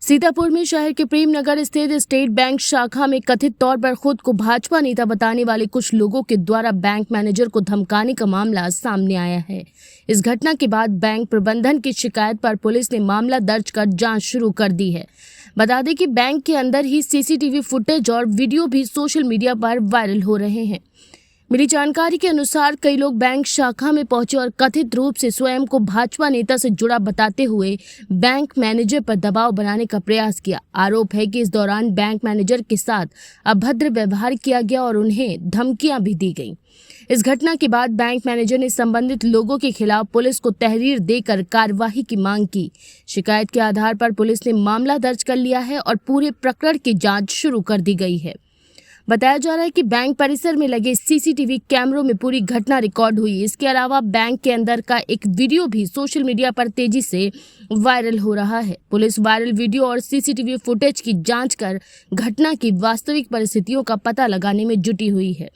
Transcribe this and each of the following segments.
सीतापुर में शहर के प्रेमनगर स्थित स्टेट बैंक शाखा में कथित तौर पर खुद को भाजपा नेता बताने वाले कुछ लोगों के द्वारा बैंक मैनेजर को धमकाने का मामला सामने आया है। इस घटना के बाद बैंक प्रबंधन की शिकायत पर पुलिस ने मामला दर्ज कर जांच शुरू कर दी है। बता दें कि बैंक के अंदर ही सीसीटीवी फुटेज और वीडियो भी सोशल मीडिया पर वायरल हो रहे हैं। मिली जानकारी के अनुसार कई लोग बैंक शाखा में पहुंचे और कथित रूप से स्वयं को भाजपा नेता से जुड़ा बताते हुए बैंक मैनेजर पर दबाव बनाने का प्रयास किया। आरोप है कि इस दौरान बैंक मैनेजर के साथ अभद्र व्यवहार किया गया और उन्हें धमकियां भी दी गईं। इस घटना के बाद बैंक मैनेजर ने संबंधित लोगों के खिलाफ पुलिस को तहरीर देकर कार्यवाही की मांग की। शिकायत के आधार पर पुलिस ने मामला दर्ज कर लिया है और पूरे प्रकरण की जाँच शुरू कर दी गई है। बताया जा रहा है कि बैंक परिसर में लगे सीसीटीवी कैमरों में पूरी घटना रिकॉर्ड हुई। इसके अलावा बैंक के अंदर का एक वीडियो भी सोशल मीडिया पर तेजी से वायरल हो रहा है। पुलिस वायरल वीडियो और सीसीटीवी फुटेज की जांच कर घटना की वास्तविक परिस्थितियों का पता लगाने में जुटी हुई है।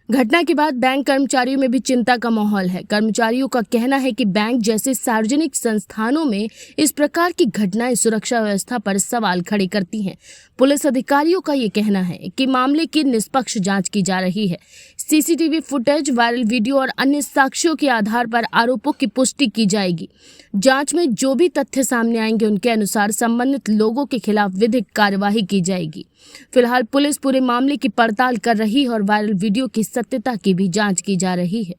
घटना के बाद बैंक कर्मचारियों में भी चिंता का माहौल है। कर्मचारियों का कहना है कि बैंक जैसे सार्वजनिक संस्थानों में इस प्रकार की घटनाएं सुरक्षा व्यवस्था पर सवाल खड़े करती हैं। पुलिस अधिकारियों का ये कहना है कि मामले की निष्पक्ष जांच की जा रही है। सीसीटीवी फुटेज, वायरल वीडियो और अन्य साक्ष्यों के आधार पर आरोपों की पुष्टि की जाएगी। जांच में जो भी तथ्य सामने आएंगे उनके अनुसार संबंधित लोगों के खिलाफ विधिक कार्यवाही की जाएगी। फिलहाल पुलिस पूरे मामले की पड़ताल कर रही है और वायरल वीडियो की सत्यता की भी जांच की जा रही है।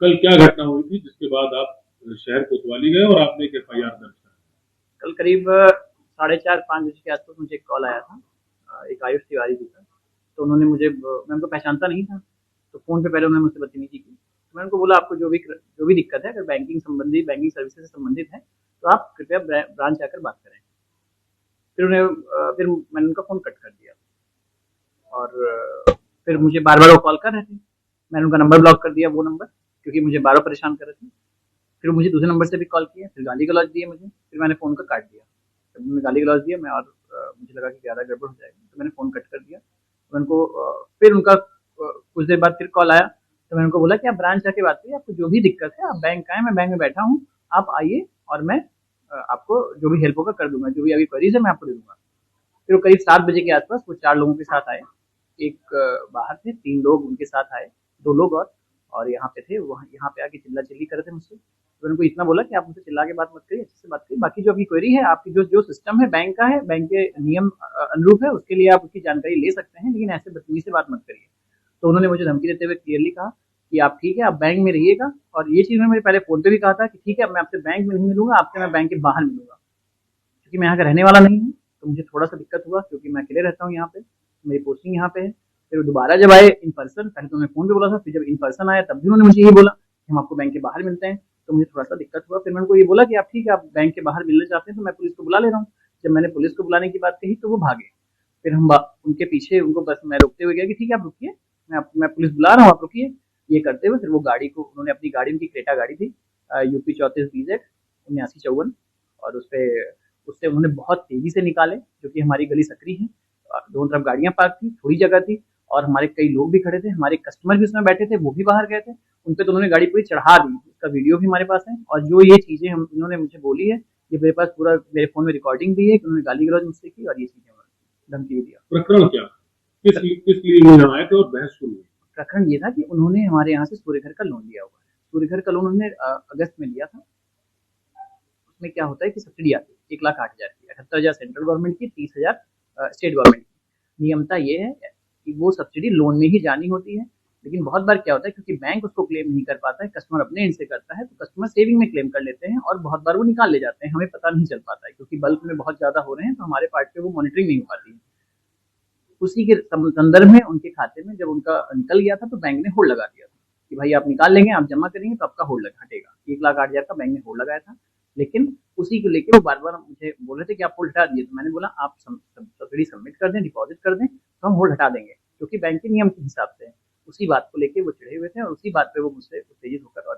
कल क्या घटना हुई थी जिसके बाद आप शहर कोतवाली गए और आपने एक एफआईआर दर्ज करा? कल करीब 4:30-5 बजे के आसपास मुझे एक कॉल आया था। एक आयुष तिवारी जी का। तो उन्होंने मैं उनको पहचानता नहीं था, तो फ़ोन पे पहले उन्होंने मुझसे बदतमीजी की। तो मैंने उनको बोला, आपको जो भी दिक्कत है, अगर बैंकिंग सर्विसेज से संबंधित है, तो आप कृपया ब्रांच आकर बात करें। फिर मैंने उनका फ़ोन कट कर दिया और फिर मुझे बार-बार वो कॉल कर रहे थे। मैंने उनका नंबर ब्लॉक कर दिया, वो नंबर, क्योंकि मुझे बार-बार परेशान कर रहे थे। फिर मुझे दूसरे नंबर से भी कॉल किया, फिर गाली-गलौज दिए मुझे, फिर मैंने फ़ोन को काट दिया। जब उन्होंने गाली-गलौज दिया, मुझे लगा कि ज़्यादा गड़बड़ हो जाएगी, तो मैंने फ़ोन कट कर दिया। तो उनको फिर उनका कुछ देर बाद फिर कॉल आया, तो मैंने उनको बोला कि आप ब्रांच जाके बात करिए, आपको जो भी दिक्कत है, आप बैंक आएँ, मैं बैंक में बैठा हूँ, आप आइए और मैं आपको जो भी हेल्प होगा कर दूँगा, जो भी अभी क्वेरीज़ है मैं आपको दे दूँगा। फिर वो करीब 7 बजे के आसपास वो 4 लोगों के साथ आए। एक बाहर थे, 3 लोग उनके साथ आए, 2 लोग और यहाँ पे थे। वहाँ यहाँ पे आके चिल्ला-चिल्ली कर रहे थे मुझसे। तो मैंने उनको इतना बोला कि आप मुझसे चिल्ला के बात मत करिए, अच्छे से बात करिए। बाकी जो आपकी क्वेरी है, आपकी जो सिस्टम है बैंक का है, बैंक के नियम अनुरूप है, उसके लिए आप उसकी जानकारी ले सकते हैं, लेकिन ऐसे बदतमीज़ी से बात मत करिए। तो उन्होंने मुझे धमकी देते हुए क्लियरली कहा कि आप ठीक है, आप बैंक में रहिएगा, और ये चीज़ उन्होंने मुझे पहले फ़ोन पे भी कहा था कि ठीक है, मैं आपसे बैंक में नहीं मिलूँगा, आपसे मैं बैंक के बाहर मिलूँगा। क्योंकि मैं यहाँ का रहने वाला नहीं हूँ, तो मुझे थोड़ा-सा दिक्कत हुआ, क्योंकि मैं अकेले रहता हूँ यहाँ पे, मेरी पोस्टिंग यहाँ पे है। फिर दोबारा जब आए इन पर्सन, पहले तो उन्होंने फ़ोन पे बोला था, फिर जब इन पर्सन आया तब भी उन्होंने मुझे यही बोला कि हम आपको बैंक के बाहर मिलते हैं, तो मुझे थोड़ा-सा दिक्कत हुआ। फिर मैंने उनको ये बोला कि आप ठीक है, आप बैंक के बाहर मिलना चाहते हैं, तो मैं पुलिस को बुला ले रहा हूँ। जब मैंने पुलिस को बुलाने की बात कही, तो वो भागे। फिर हम उनके पीछे, उनको बस मैं रोकते हुए गया कि ठीक है, आप रुकिए, मैं पुलिस बुला रहा हूँ, आप रुकिए। ये करते हुए फिर वो गाड़ी को उन्होंने, अपनी गाड़ी, उनकी क्रेटा गाड़ी थी, यूपी 34 BZ 7954, और उससे उन्होंने बहुत तेज़ी से निकाले, जो कि हमारी गली सकरी है। दोनों तरफ गाड़ियाँ पार्क थी, थोड़ी जगह थी, और हमारे कई लोग भी खड़े थे, हमारे कस्टमर भी उसमें बैठे थे, वो भी बाहर गए थे। उन पे तो उन्होंने गाड़ी पूरी चढ़ा दी, उसका वीडियो भी हमारे पास है। और जो ये चीज़ें इन्होंने मुझे बोली है, ये मेरे पास पूरा मेरे फ़ोन में रिकॉर्डिंग भी है कि उन्होंने गाली-गलौज मुझसे की और ये चीज़ें धमकी भी दिया। प्रकरण क्या? किस लिए इन्होंने आए थे और बहस शुरू हुई? प्रकरण ये था कि उन्होंने हमारे यहाँ से सूर्यघर का लोन लिया हुआ है। सूर्यघर का लोन उन्होंने अगस्त में लिया था। उसमें क्या होता है कि सब्सिडी आती है 1,08,000 की, 78,000 सेंट्रल गवर्नमेंट की, 30,000 स्टेट गवर्नमेंट की। नियमता ये है कि वो सब्सिडी लोन में ही जानी होती है, लेकिन बहुत बार क्या होता है, क्योंकि बैंक उसको क्लेम नहीं कर पाता है, कस्टमर अपने एंड से करता है, तो कस्टमर सेविंग में क्लेम कर लेते हैं और बहुत बार वो निकाल ले जाते हैं, हमें पता नहीं चल पाता है, क्योंकि बल्क में बहुत ज़्यादा हो रहे हैं, तो हमारे पार्ट पे वो मॉनिटरिंग नहीं हो पाती है। उसी के संदर्भ में उनके खाते में जब उनका निकल गया था, तो बैंक ने होल्ड लगा दिया था कि भाई आप निकाल लेंगे, आप जमा करेंगे तो आपका होल्ड हटेगा। 1,08,000 का बैंक ने होल्ड लगाया था, लेकिन उसी को लेके वो बार-बार मुझे बोल रहे थे कि आप होल्ड हटा दिए। तो मैंने बोला, आप सब्सिडी सबमिट कर दें, डिपॉजिट कर दें, तो हम होल्ड हटा देंगे, क्योंकि बैंक के नियम के हिसाब से है। उसी बात को लेके वो चिढ़े हुए थे और उसी बात पे वो मुझसे उत्तेजित होकर और